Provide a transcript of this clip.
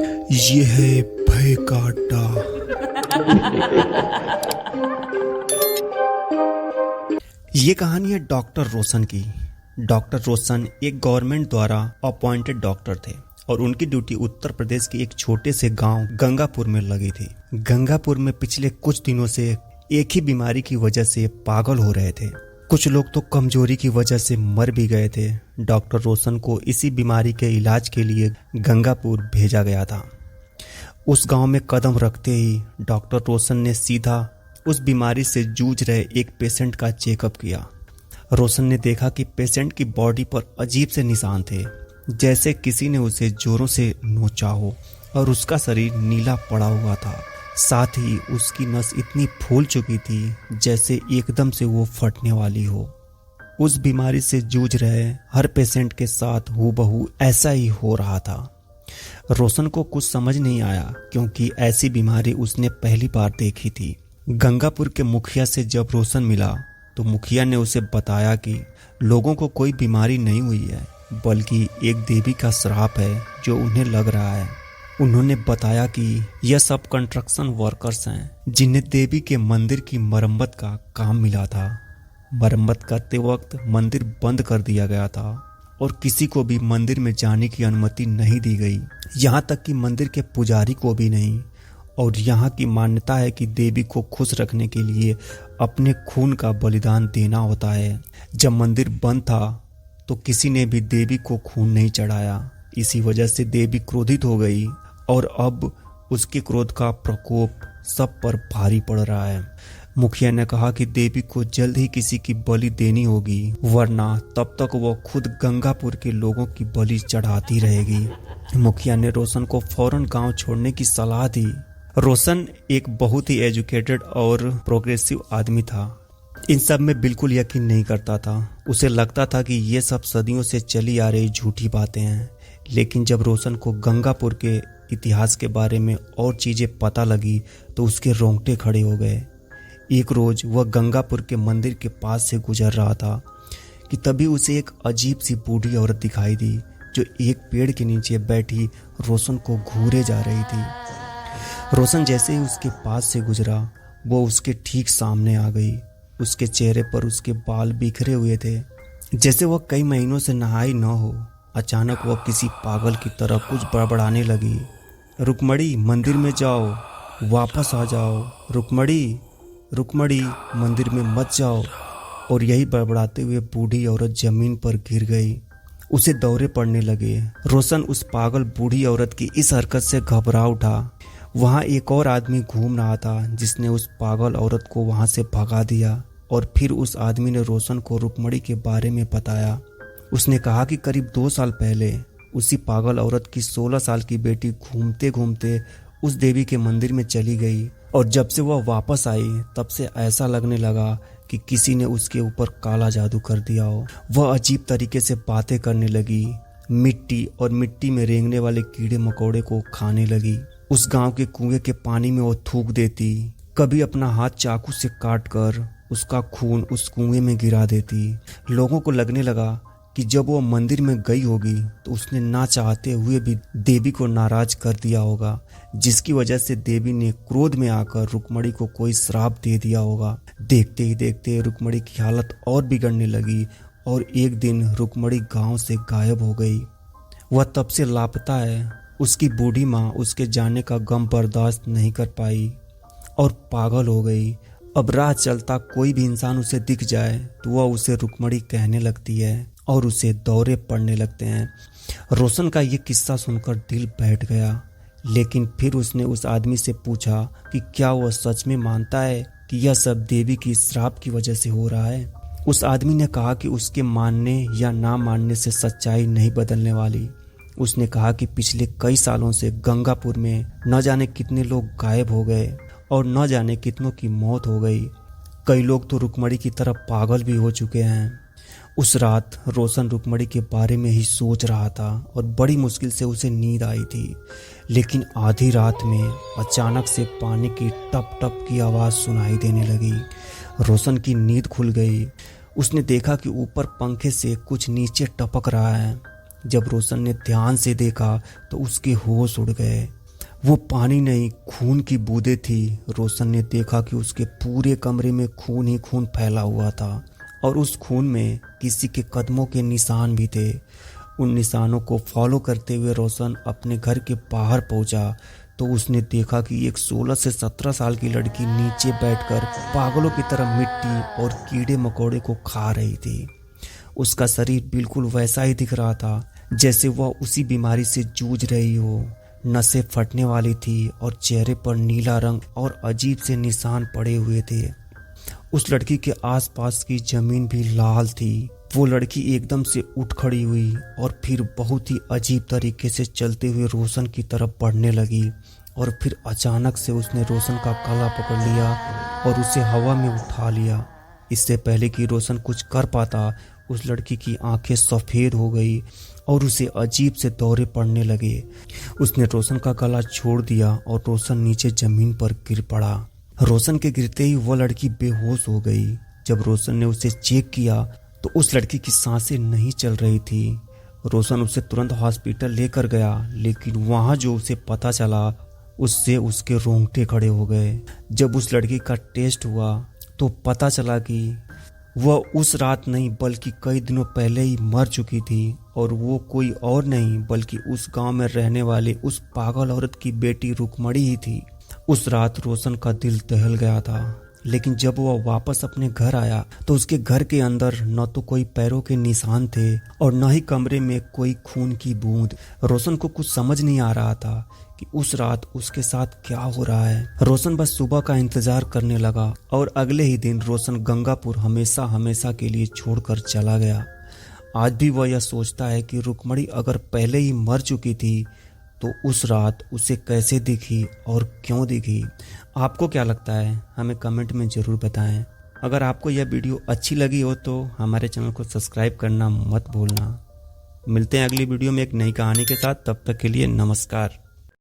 ये है भय का अड्डा। ये कहानी है डॉक्टर रोशन की। डॉक्टर रोशन एक गवर्नमेंट द्वारा अपॉइंटेड डॉक्टर थे और उनकी ड्यूटी उत्तर प्रदेश के एक छोटे से गांव गंगापुर में लगी थी। गंगापुर में पिछले कुछ दिनों से एक ही बीमारी की वजह से पागल हो रहे थे। कुछ लोग तो कमजोरी की वजह से मर भी गए थे। डॉक्टर रोशन को इसी बीमारी के इलाज के लिए गंगापुर भेजा गया था। उस गांव में कदम रखते ही डॉक्टर रोशन ने सीधा उस बीमारी से जूझ रहे एक पेशेंट का चेकअप किया। रोशन ने देखा कि पेशेंट की बॉडी पर अजीब से निशान थे, जैसे किसी ने उसे जोरों से नोचा हो और उसका शरीर नीला पड़ा हुआ था। साथ ही उसकी नस इतनी फूल चुकी थी जैसे एकदम से वो फटने वाली हो। उस बीमारी से जूझ रहे हर पेशेंट के साथ हूबहू ऐसा ही हो रहा था। रोशन को कुछ समझ नहीं आया क्योंकि ऐसी बीमारी उसने पहली बार देखी थी। गंगापुर के मुखिया से जब रोशन मिला तो मुखिया ने उसे बताया कि लोगों को कोई बीमारी नहीं हुई है, बल्कि एक देवी का श्राप है जो उन्हें लग रहा है। उन्होंने बताया कि यह सब कंस्ट्रक्शन वर्कर्स हैं जिन्हें देवी के मंदिर की मरम्मत का काम मिला था। मरम्मत करते वक्त मंदिर बंद कर दिया गया था और किसी को भी मंदिर में जाने की अनुमति नहीं दी गई, यहाँ तक कि मंदिर के पुजारी को भी नहीं। और यहाँ की मान्यता है कि देवी को खुश रखने के लिए अपने खून का बलिदान देना होता है। जब मंदिर बंद था तो किसी ने भी देवी को खून नहीं चढ़ाया। इसी वजह से देवी क्रोधित हो गई और अब उसके क्रोध का प्रकोप सब पर भारी पड़ रहा है। मुखिया ने कहा कि देवी को जल्द ही किसी की बलि देनी होगी, वरना तब तक वो खुद गंगापुर के लोगों की बलि चढ़ाती रहेगी। मुखिया ने रोशन को फौरन गांव छोड़ने की सलाह दी। रोशन एक बहुत ही एजुकेटेड और प्रोग्रेसिव आदमी था। इन सब में बिल्कुल यकीन नहीं करता था। उसे लगता था कि ये सब सदियों से चली आ रही झूठी बातें हैं। लेकिन जब रोशन को गंगापुर के इतिहास के बारे में और चीज़ें पता लगी तो उसके रोंगटे खड़े हो गए। एक रोज़ वह गंगापुर के मंदिर के पास से गुजर रहा था कि तभी उसे एक अजीब सी बूढ़ी औरत दिखाई दी जो एक पेड़ के नीचे बैठी रोशन को घूरे जा रही थी। रोशन जैसे ही उसके पास से गुजरा वो उसके ठीक सामने आ गई। उसके चेहरे पर उसके बाल बिखरे हुए थे, जैसे वह कई महीनों से नहाई न हो। अचानक वह किसी पागल की तरह कुछ बड़बड़ाने लगी। रुकमणी, मंदिर में जाओ, वापस आ जाओ। रुकमणी, रुकमणी, मंदिर में मत जाओ। और यही बड़बड़ाते हुए बूढ़ी औरत जमीन पर गिर गई। उसे दौरे पड़ने लगे। रोशन उस पागल बूढ़ी औरत की इस हरकत से घबरा उठा। वहाँ एक और आदमी घूम रहा था जिसने उस पागल औरत को वहाँ से भगा दिया। और फिर उस आदमी ने रोशन को रुकमणी के बारे में बताया। उसने कहा कि करीब 2 साल पहले उसी पागल औरत की 16 साल की बेटी घूमते घूमते उस देवी के मंदिर में चली गई और जब से वह वापस आई तब से ऐसा लगने लगा कि किसी ने उसके ऊपर काला जादू कर दिया हो। वह अजीब तरीके से बातें करने लगी, मिट्टी और मिट्टी में रेंगने वाले कीड़े मकोड़े को खाने लगी। उस गांव के कुएं के पानी में वो थूक देती, कभी अपना हाथ चाकू से काट कर उसका खून उस कुएं में गिरा देती। लोगों को लगने लगा कि जब वो मंदिर में गई होगी तो उसने ना चाहते हुए भी देवी को नाराज कर दिया होगा, जिसकी वजह से देवी ने क्रोध में आकर रुकमणी को कोई श्राप दे दिया होगा। देखते ही देखते रुकमणी की हालत और बिगड़ने लगी और एक दिन रुकमणी गांव से गायब हो गई। वह तब से लापता है। उसकी बूढ़ी माँ उसके जाने का गम बर्दाश्त नहीं कर पाई और पागल हो गई। अब राह चलता कोई भी इंसान उसे दिख जाए तो वह उसे रुकमणी कहने लगती है और उसे दौरे पड़ने लगते हैं। रोशन का ये किस्सा सुनकर दिल बैठ गया, लेकिन फिर उसने उस आदमी से पूछा कि क्या वह सच में मानता है कि यह सब देवी की श्राप की वजह से हो रहा है। उस आदमी ने कहा कि उसके मानने या ना मानने से सच्चाई नहीं बदलने वाली। उसने कहा कि पिछले कई सालों से गंगापुर में न जाने कितने लोग गायब हो गए और न जाने कितनों की मौत हो गई। कई लोग तो रुकमणी की तरह पागल भी हो चुके हैं। उस रात रोशन रुकमणी के बारे में ही सोच रहा था और बड़ी मुश्किल से उसे नींद आई थी। लेकिन आधी रात में अचानक से पानी की टप टप की आवाज़ सुनाई देने लगी। रोशन की नींद खुल गई। उसने देखा कि ऊपर पंखे से कुछ नीचे टपक रहा है। जब रोशन ने ध्यान से देखा तो उसके होश उड़ गए। वो पानी नहीं, खून की बूंदें थी। रोशन ने देखा कि उसके पूरे कमरे में खून ही खून फैला हुआ था और उस खून में किसी के कदमों के निशान भी थे। उन निशानों को फॉलो करते हुए रोशन अपने घर के बाहर पहुंचा तो उसने देखा कि एक 16 से 17 साल की लड़की नीचे बैठकर पागलों की तरह मिट्टी और कीड़े मकोड़े को खा रही थी। उसका शरीर बिल्कुल वैसा ही दिख रहा था जैसे वह उसी बीमारी से जूझ रही हो। नसें फटने वाली थी और चेहरे पर नीला रंग और अजीब से निशान पड़े हुए थे। उस लड़की के आसपास की जमीन भी लाल थी। वो लड़की एकदम से उठ खड़ी हुई और फिर बहुत ही अजीब तरीके से चलते हुए रोशन की तरफ बढ़ने लगी और फिर अचानक से उसने रोशन का गला पकड़ लिया और उसे हवा में उठा लिया। इससे पहले कि रोशन कुछ कर पाता, उस लड़की की आंखें सफ़ेद हो गई और उसे अजीब से दौरे पड़ने लगे। उसने रोशन का गला छोड़ दिया और रोशन नीचे जमीन पर गिर पड़ा। रोशन के गिरते ही वह लड़की बेहोश हो गई। जब रोशन ने उसे चेक किया तो उस लड़की की सांसें नहीं चल रही थी। रोशन उसे तुरंत हॉस्पिटल लेकर गया, लेकिन वहाँ जो उसे पता चला उससे उसके रोंगटे खड़े हो गए। जब उस लड़की का टेस्ट हुआ तो पता चला कि वह उस रात नहीं बल्कि कई दिनों पहले ही मर चुकी थी और वो कोई और नहीं बल्कि उस गांव में रहने वाले उस पागल औरत की बेटी रुकमणी ही थी। उस रात रोशन का दिल दहल गया था, लेकिन जब वह वापस अपने घर आया तो उसके घर के अंदर न तो कोई पैरों के निशान थे और न ही कमरे में कोई खून की बूंद। रोशन को कुछ समझ नहीं आ रहा था कि उस रात उसके साथ क्या हो रहा है। रोशन बस सुबह का इंतजार करने लगा और अगले ही दिन रोशन गंगापुर हमेशा हमेशा के लिए छोड़कर चला गया। आज भी वह यह सोचता है कि रुकमणी अगर पहले ही मर चुकी थी तो उस रात उसे कैसे दिखी और क्यों दिखी। आपको क्या लगता है, हमें कमेंट में ज़रूर बताएं। अगर आपको यह वीडियो अच्छी लगी हो तो हमारे चैनल को सब्सक्राइब करना मत भूलना। मिलते हैं अगली वीडियो में एक नई कहानी के साथ। तब तक के लिए नमस्कार।